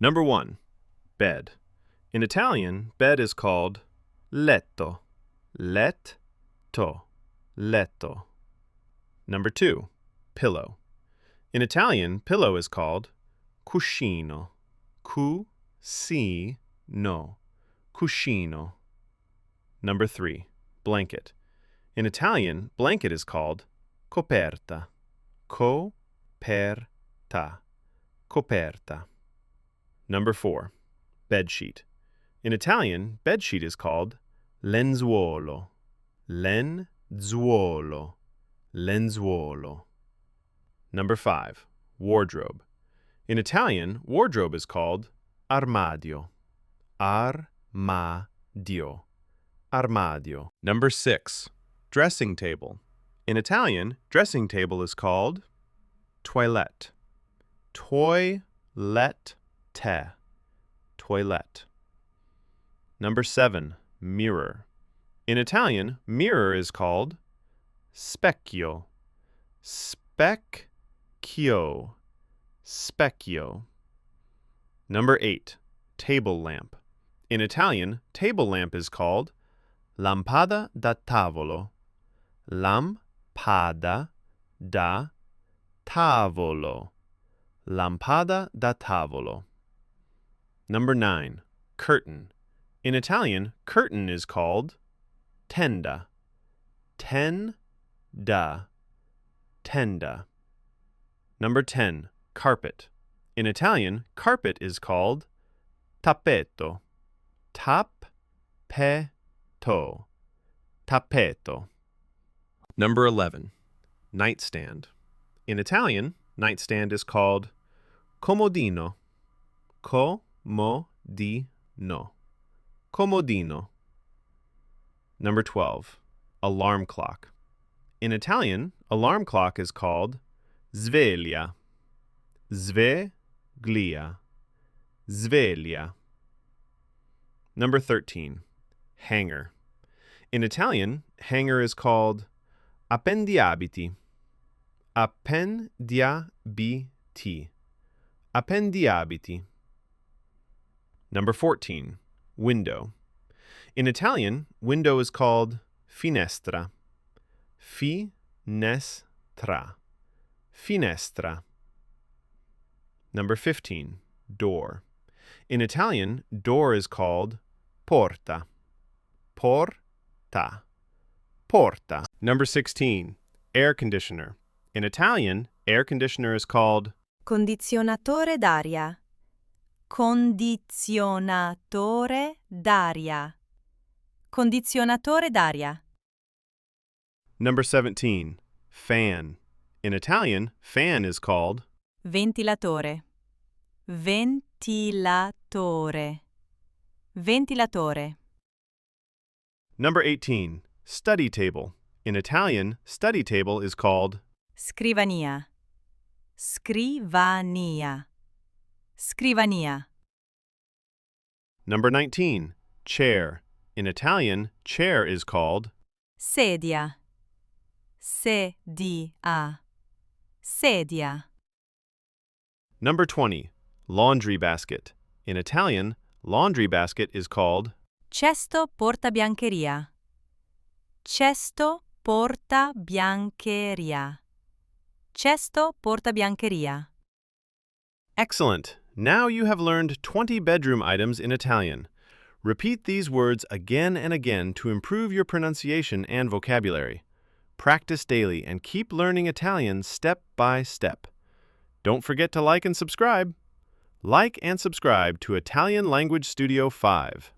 Number 1. Bed. In Italian, bed is called letto. Letto. Letto. Number 2. Pillow. In Italian, pillow is called cuscino. Cuscino. Cuscino. Number 3. Blanket. In Italian, blanket is called coperta. Coperta. Coperta. Number 4. Bedsheet. In Italian, bedsheet is called lenzuolo. Lenzuolo. Lenzuolo. Number 5. Wardrobe. In Italian, wardrobe is called armadio. Armadio. Armadio. Number 6. Dressing table. In Italian, dressing table is called toilette. Toilette. Toilette. Number 7. Mirror. In Italian, mirror is called specchio. Specchio. Specchio. Number 8. Table lamp. In Italian, table lamp is called lampada da tavolo. Lampada da tavolo. Lampada da tavolo. Number 9. Curtain. In Italian, curtain is called tenda. Tenda. Tenda. Number 10. Carpet. In Italian, carpet is called tappeto. Tappeto. Tappeto. Number 11. Nightstand. In Italian, nightstand is called comodino. Comodino. Comodino. Number 12. Alarm clock. In Italian, alarm clock is called sveglia. Sveglia. Sveglia. Number 13. Hanger. In Italian, hanger is called appendiabiti. Appendiabiti. Appendiabiti. Number 14. Window. In Italian, window is called finestra. Finestra. Finestra. Number 15. Door. In Italian, door is called porta. Porta. Porta. Number 16. Air conditioner. In Italian, air conditioner is called Condizionatore d'aria. Condizionatore d'aria. Condizionatore d'aria. Number 17. Fan. In Italian, fan is called Ventilatore. Ventilatore. Ventilatore. Number 18. Study table. In Italian, study table is called Scrivania. Scrivania. Scrivania. Number 19. Chair. In Italian, chair is called Sedia. Sedia. Sedia. Number 20. Laundry basket. In Italian, laundry basket is called Cesto portabiancheria. Cesto portabiancheria. Cesto portabiancheria. Excellent! Now you have learned 20 bedroom items in Italian. Repeat these words again and again to improve your pronunciation and vocabulary. Practice daily and keep learning Italian step by step. Don't forget to like and subscribe. Like and subscribe to Italian Language Studio 5.